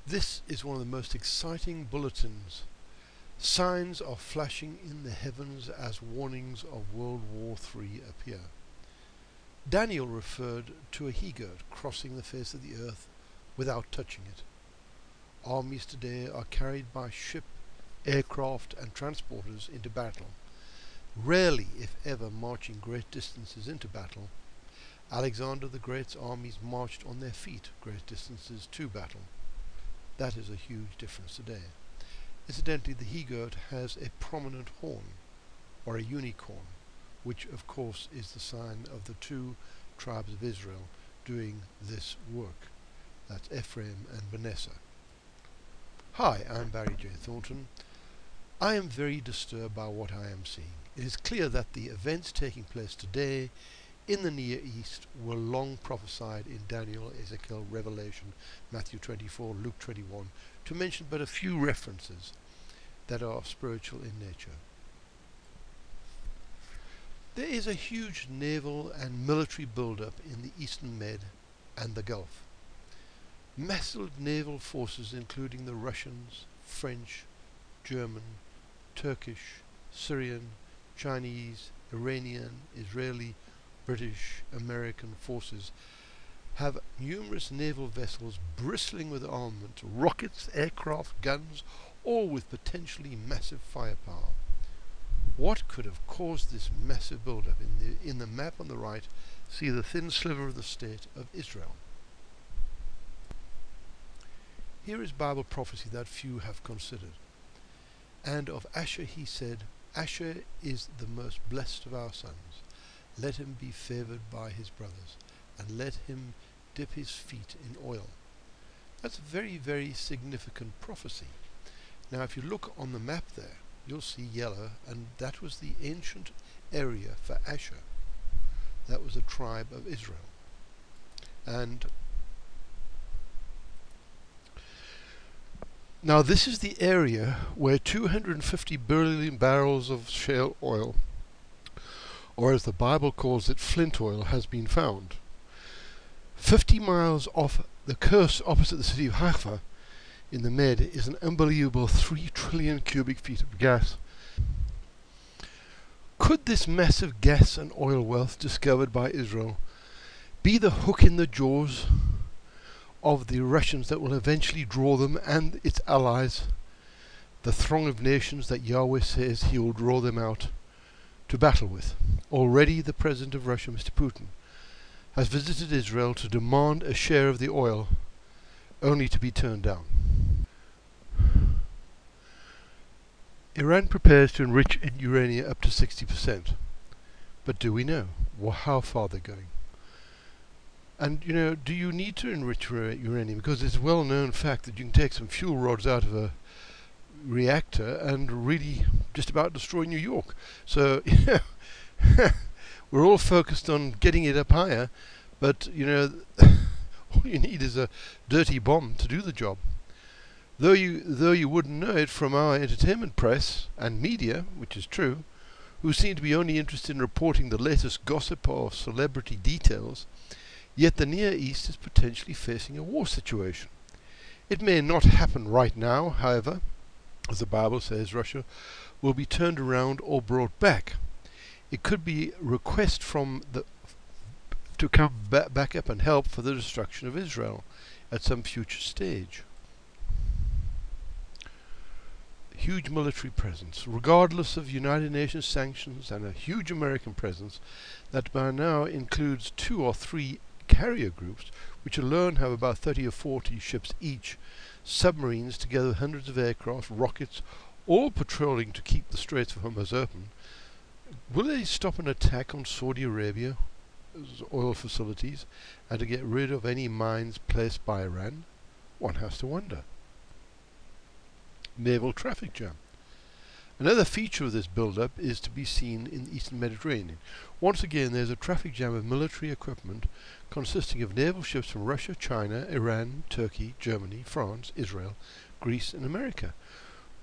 This is one of the most exciting bulletins. Signs are flashing in the heavens as warnings of World War III appear. Daniel referred to a he-goat crossing the face of the earth without touching it. Armies today are carried by ship, aircraft and transporters into battle, rarely if ever marching great distances into battle. Alexander the Great's armies marched on their feet great distances to battle. That is a huge difference today. Incidentally, the he-goat has a prominent horn, or a unicorn, which of course is the sign of the two tribes of Israel doing this work. That's Ephraim and Manasseh. Hi, I'm Barry J. Thornton. I am very disturbed by what I am seeing. It is clear that the events taking place today in the Near East were long prophesied in Daniel, Ezekiel, Revelation, Matthew 24, Luke 21, to mention but a few references that are spiritual in nature. There is a huge naval and military build-up in the Eastern Med and the Gulf. Massive naval forces including the Russians, French, German, Turkish, Syrian, Chinese, Iranian, Israeli, British, American forces have numerous naval vessels bristling with armament, rockets, aircraft, guns, all with potentially massive firepower. What could have caused this massive build-up? In the map on the right, see the thin sliver of the state of Israel. Here is Bible prophecy that few have considered. And of Asher he said, Asher is the most blessed of our sons. Let him be favored by his brothers, and let him dip his feet in oil. That's a very, very significant prophecy. Now if you look on the map there, you'll see yellow, and that was the ancient area for Asher. That was a tribe of Israel. And now this is the area where 250 billion barrels of shale oil, or as the Bible calls it, flint oil, has been found. 50 miles off the coast opposite the city of Haifa in the Med is an unbelievable 3 trillion cubic feet of gas. Could this massive gas and oil wealth discovered by Israel be the hook in the jaws of the Russians that will eventually draw them and its allies, the throng of nations that Yahweh says he will draw them out to battle with? Already the President of Russia, Mr. Putin, has visited Israel to demand a share of the oil, only to be turned down. Iran prepares to enrich in uranium up to 60%. But do we know how far they're going? And, you know, do you need to enrich uranium? Because it's a well-known fact that you can take some fuel rods out of a reactor and really just about destroy New York. So, you know, we're all focused on getting it up higher, but, you know, all you need is a dirty bomb to do the job. Though you wouldn't know it from our entertainment press and media, which is true, who seem to be only interested in reporting the latest gossip or celebrity details, yet the Near East is potentially facing a war situation. It may not happen right now, however. As the Bible says, Russia will be turned around or brought back. It could be a request from to come back up and help for the destruction of Israel at some future stage. Huge military presence, regardless of United Nations sanctions, and a huge American presence that by now includes 2 or 3 carrier groups, which alone have about 30 or 40 ships each, submarines together with hundreds of aircraft, rockets, all patrolling to keep the Straits of Hormuz open. Will they stop an attack on Saudi Arabia's oil facilities and to get rid of any mines placed by Iran? One has to wonder. Naval traffic jam. Another feature of this build-up is to be seen in the Eastern Mediterranean. Once again, there's a traffic jam of military equipment consisting of naval ships from Russia, China, Iran, Turkey, Germany, France, Israel, Greece and America.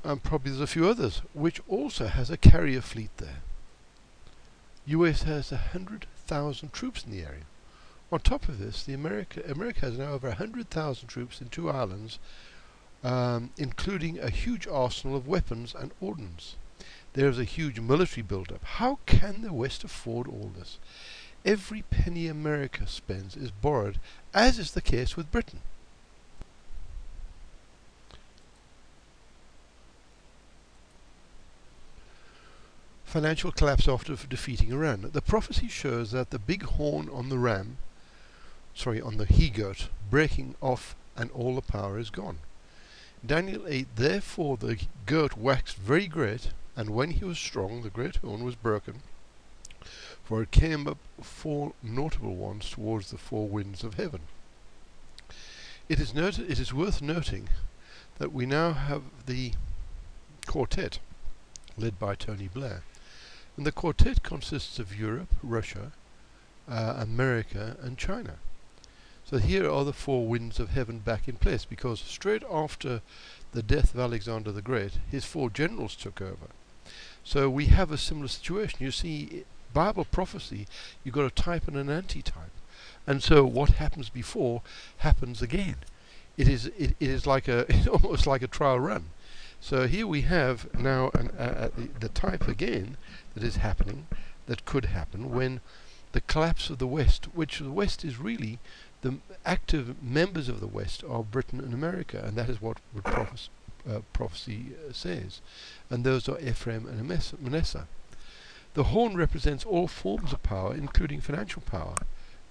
And probably there's a few others, which also has a carrier fleet there. US has 100,000 troops in the area. On top of this, America has now over 100,000 troops in 2 islands including a huge arsenal of weapons and ordnance. There is a huge military build-up. How can the West afford all this? Every penny America spends is borrowed, as is the case with Britain. Financial collapse after defeating Iran. The prophecy shows that the big horn on the on the he-goat, breaking off, and all the power is gone. Daniel 8, therefore the goat waxed very great, and when he was strong, the great horn was broken, for it came up 4 notable ones towards the 4 winds of heaven. It is worth noting that we now have the quartet, led by Tony Blair. And the quartet consists of Europe, Russia, America and China. So here are the 4 winds of heaven back in place, because straight after the death of Alexander the Great, his 4 generals took over. So we have a similar situation. You see, Bible prophecy, you've got a type and an anti-type. And so what happens before happens again. It is like it's almost like a trial run. So here we have now the type again that is happening, that could happen when the collapse of the West, which the West is really, the active members of the West are Britain and America, and that is what prophecy says. And those are Ephraim and Manasseh. The horn represents all forms of power, including financial power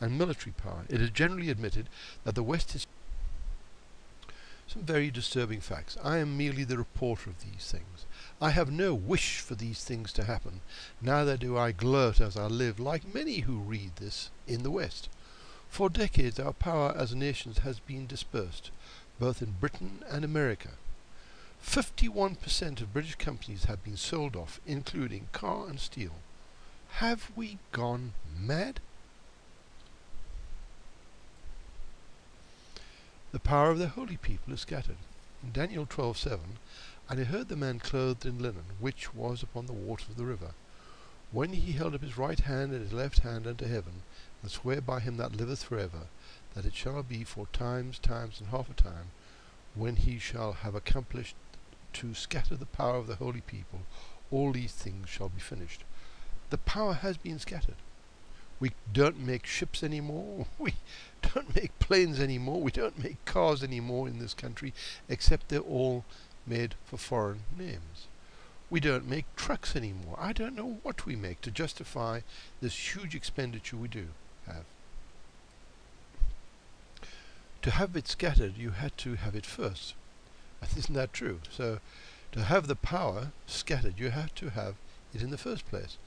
and military power. It is generally admitted that the West is some very disturbing facts. I am merely the reporter of these things. I have no wish for these things to happen, neither do I gloat as I live, like many who read this, in the West. For decades our power as nations has been dispersed, both in Britain and America. 51% of British companies have been sold off, including car and steel. Have we gone mad? The power of the holy people is scattered. In Daniel 12:7, and I heard the man clothed in linen, which was upon the waters of the river, when he held up his right hand and his left hand unto heaven, and sware by him that liveth for ever, that it shall be for times, and half a time, when he shall have accomplished to scatter the power of the holy people, all these things shall be finished. The power has been scattered. We don't make ships anymore. We don't make planes anymore. We don't make cars anymore in this country, except they're all made for foreign names. We don't make trucks anymore. I don't know what we make to justify this huge expenditure we do have. To have it scattered, you had to have it first. Isn't that true? So to have the power scattered, you have to have it in the first place.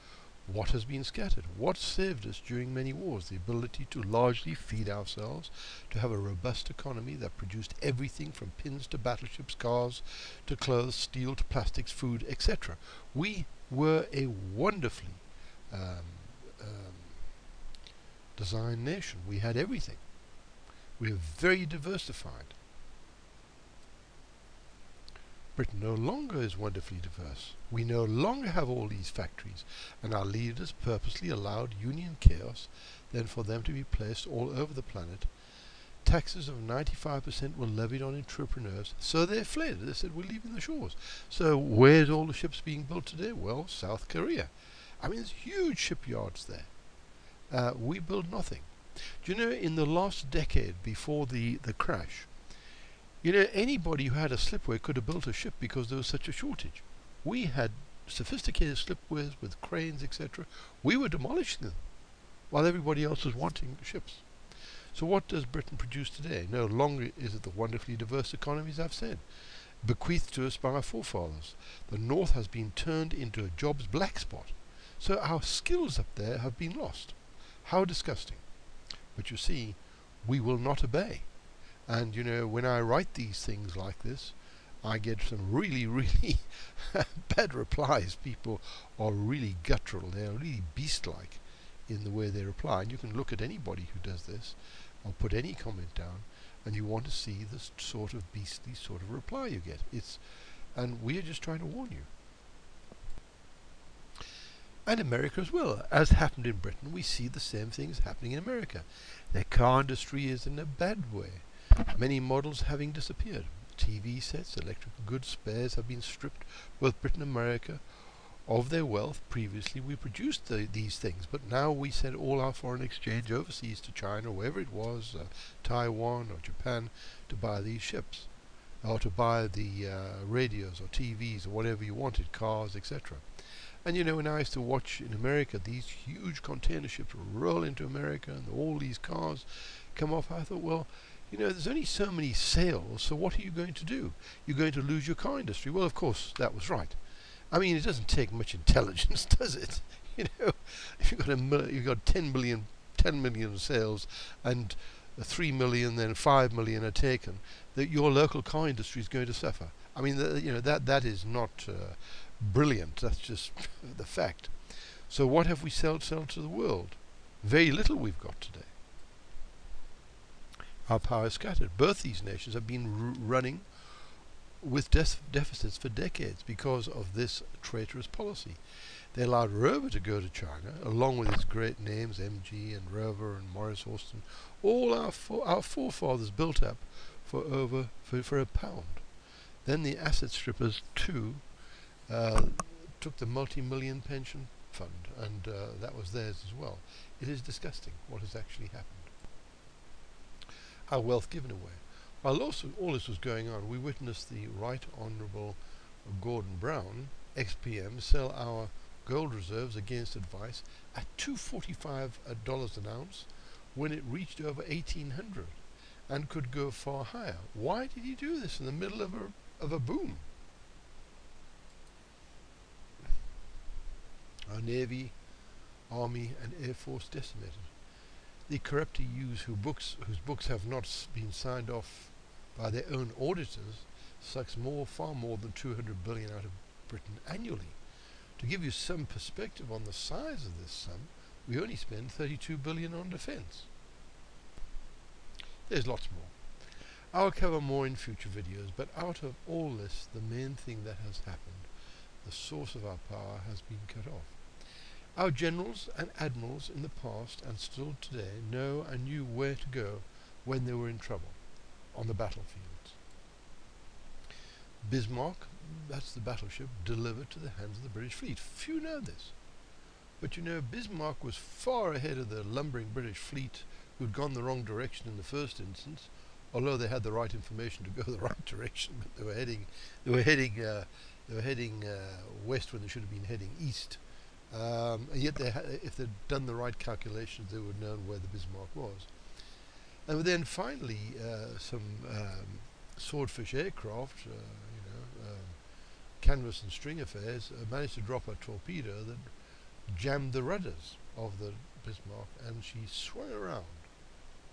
What has been scattered? What saved us during many wars? The ability to largely feed ourselves, to have a robust economy that produced everything from pins to battleships, cars to clothes, steel to plastics, food, etc. We were a wonderfully designed nation. We had everything. We were very diversified. Britain no longer is wonderfully diverse. We no longer have all these factories, and our leaders purposely allowed union chaos than for them to be placed all over the planet. Taxes of 95% were levied on entrepreneurs, so they fled. They said, we're leaving the shores. So where's all the ships being built today? Well, South Korea. I mean, there's huge shipyards there. We build nothing. Do you know, in the last decade before the crash, you know, anybody who had a slipway could have built a ship because there was such a shortage. We had sophisticated slipways with cranes, etc. We were demolishing them while everybody else was wanting ships. So what does Britain produce today? No longer is it the wonderfully diverse economies I've said, bequeathed to us by our forefathers. The North has been turned into a jobs black spot. So our skills up there have been lost. How disgusting. But you see, we will not obey. And you know, when I write these things like this, I get some really, really bad replies. People are really guttural. They're really beast-like in the way they reply. And you can look at anybody who does this, or put any comment down, and you want to see this sort of beastly sort of reply you get. And we are just trying to warn you. And America as well. As happened in Britain, we see the same things happening in America. Their car industry is in a bad way. Many models having disappeared. TV sets, electrical goods, spares have been stripped, both Britain and America, of their wealth. Previously we produced these things, but now we send all our foreign exchange overseas to China, or wherever it was, Taiwan or Japan, to buy these ships, or to buy the radios or TVs or whatever you wanted, cars, etc. And you know, when I used to watch in America these huge container ships roll into America and all these cars come off, I thought, well, you know, there's only so many sales, so what are you going to do? You're going to lose your car industry. Well, of course, that was right. I mean, it doesn't take much intelligence, does it? You know, if you've got 10 million sales, and 3 million, then 5 million are taken, that your local car industry is going to suffer. I mean, you know, that is not brilliant. That's just the fact. So what have we sold to the world? Very little we've got today. Our power is scattered. Both these nations have been running with deficits for decades because of this traitorous policy. They allowed Rover to go to China, along with its great names, MG and Rover and Morris Austin. All our forefathers built up for a pound. Then the asset strippers too took the multi-million pension fund, and that was theirs as well. It is disgusting what has actually happened. Our wealth given away. While also all this was going on, we witnessed the Right Honourable Gordon Brown, ex-PM, sell our gold reserves against advice at $245 an ounce when it reached over 1800 and could go far higher. Why did he do this in the middle of a boom? Our Navy, Army and Air Force decimated. The corrupt EUs whose books have not been signed off by their own auditors sucks far more than 200 billion out of Britain annually. To give you some perspective on the size of this sum, we only spend 32 billion on defence. There's lots more. I'll cover more in future videos, but out of all this, the main thing that has happened, the source of our power has been cut off. Our generals and admirals in the past and still today know and knew where to go when they were in trouble on the battlefields. Bismarck, that's the battleship, delivered to the hands of the British fleet. Few know this. But you know, Bismarck was far ahead of the lumbering British fleet who'd gone the wrong direction in the first instance, although they had the right information to go the right direction, but they were heading west when they should have been heading east. And yet if they'd done the right calculations, they would have known where the Bismarck was. And then finally some swordfish aircraft, canvas and string affairs, managed to drop a torpedo that jammed the rudders of the Bismarck, and she swung around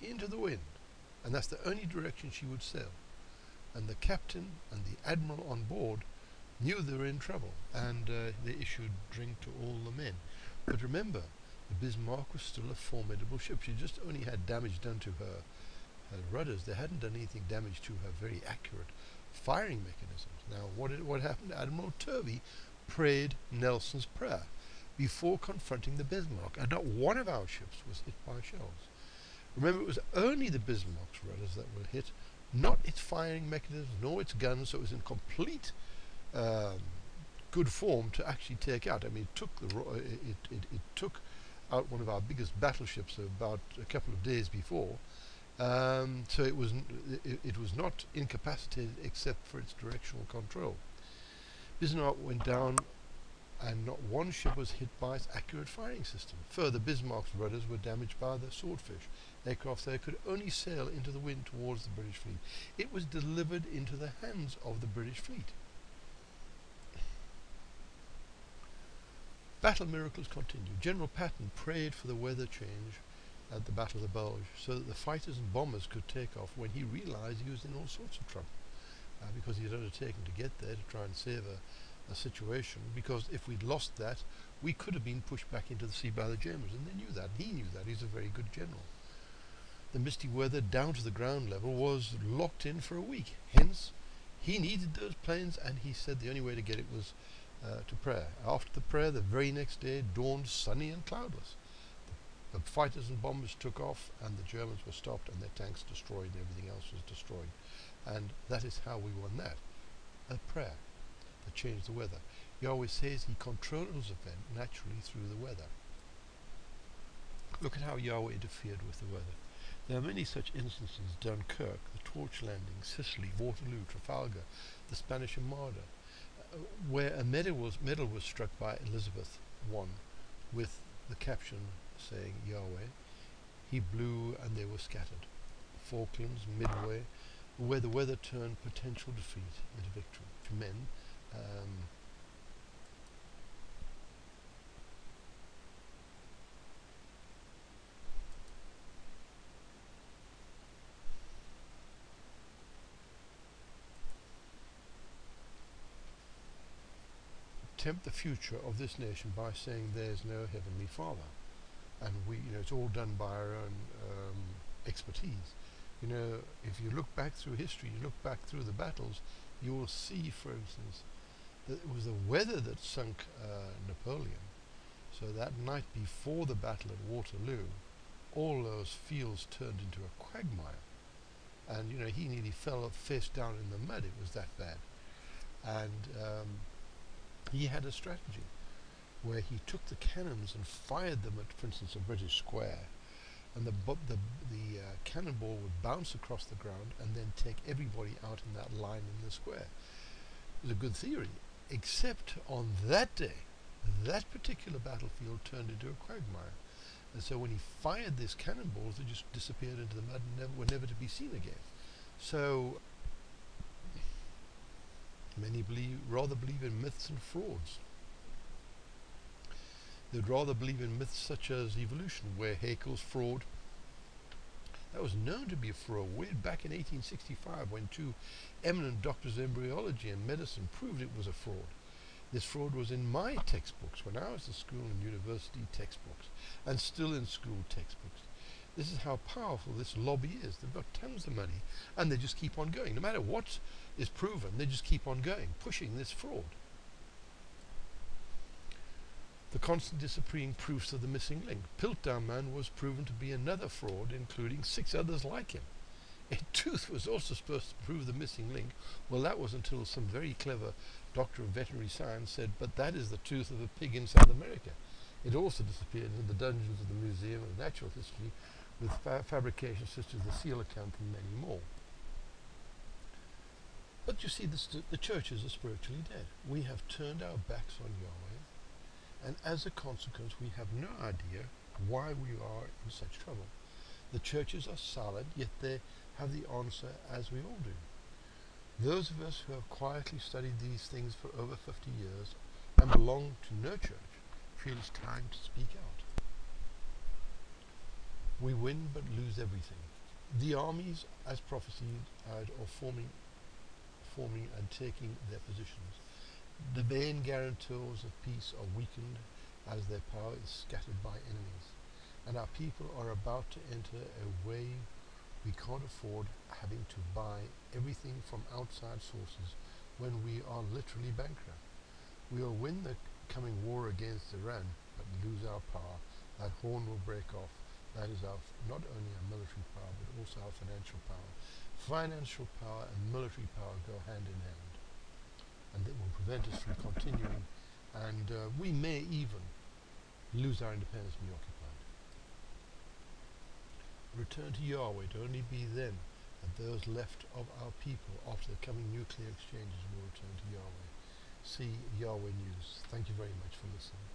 into the wind, and that's the only direction she would sail. And the captain and the admiral on board knew they were in trouble, and they issued drink to all the men. But remember, the Bismarck was still a formidable ship. She just only had damage done to her rudders. They hadn't done anything damage to her very accurate firing mechanisms. Now, what happened? Admiral Turvey prayed Nelson's prayer before confronting the Bismarck, and not one of our ships was hit by shells. Remember, it was only the Bismarck's rudders that were hit, not its firing mechanisms, nor its guns, so it was in complete good form to actually take out. I mean, it took out one of our biggest battleships about a couple of days before, so it was not incapacitated except for its directional control. Bismarck went down, and not one ship was hit by its accurate firing system. Further, Bismarck's rudders were damaged by the swordfish aircraft. They could only sail into the wind towards the British fleet. It was delivered into the hands of the British fleet. Battle miracles continued. General Patton prayed for the weather change at the Battle of the Bulge so that the fighters and bombers could take off when he realized he was in all sorts of trouble, because he had undertaken to get there to try and save a situation, because if we'd lost that, we could have been pushed back into the sea by the Germans, and they knew that. He knew that. He's a very good general. The misty weather down to the ground level was locked in for a week. Hence, he needed those planes, and he said the only way to get it was to prayer. After the prayer, the very next day dawned sunny and cloudless. The fighters and bombers took off, and the Germans were stopped, and their tanks destroyed, and everything else was destroyed. And that is how we won that. A prayer that changed the weather. Yahweh says he controls event naturally through the weather. Look at how Yahweh interfered with the weather. There are many such instances: Dunkirk, the Torch Landing, Sicily, Waterloo, Trafalgar, the Spanish Armada, where a medal was struck by Elizabeth I with the caption saying Yahweh. He blew and they were scattered. Falklands, Midway, where the weather turned potential defeat into victory for men. Tempt the future of this nation by saying there's no heavenly Father, and it's all done by our own expertise. If you look back through history, you look back through the battles, you will see, for instance, that it was the weather that sunk Napoleon. So that night before the battle at Waterloo, all those fields turned into a quagmire, and he nearly fell face down in the mud. It was that bad. And he had a strategy where he took the cannons and fired them at, for instance, a British square, and the cannonball would bounce across the ground and then take everybody out in that line in the square. It was a good theory, except on that day, that particular battlefield turned into a quagmire. And so when he fired these cannonballs, they just disappeared into the mud and were never to be seen again. So many rather believe in myths and frauds. They'd rather believe in myths such as evolution, where Haeckel's fraud, that was known to be a fraud way back in 1865, when two eminent doctors of embryology and medicine proved it was a fraud. This fraud was in my textbooks when I was at school and university textbooks, and still in school textbooks. This is how powerful this lobby is. They've got tons of money, and they just keep on going. No matter what is proven, they just keep on going, pushing this fraud. The constant disappearing proofs of the missing link. Piltdown Man was proven to be another fraud, including 6 others like him. A tooth was also supposed to prove the missing link. Well, that was until some very clever doctor of veterinary science said, but that is the tooth of a pig in South America. It also disappeared in the dungeons of the Museum of Natural History, with fabrications such as the seal account and many more. But you see, the churches are spiritually dead. We have turned our backs on Yahweh, and as a consequence we have no idea why we are in such trouble. The churches are solid, yet they have the answer, as we all do. Those of us who have quietly studied these things for over 50 years and belong to no church feel it's time to speak out. We win but lose everything. The armies, as prophesied, are forming and taking their positions. The main guarantors of peace are weakened as their power is scattered by enemies, and our people are about to enter a wave we can't afford, having to buy everything from outside sources when we are literally bankrupt. We will win the coming war against Iran, but lose our power. That horn will break off. That is not only our military power, but also our financial power. Financial power and military power go hand in hand, and it will prevent us from continuing, and we may even lose our independence and be occupied. Return to Yahweh to only be then that those left of our people after the coming nuclear exchanges will return to Yahweh. See Yahweh News. Thank you very much for listening.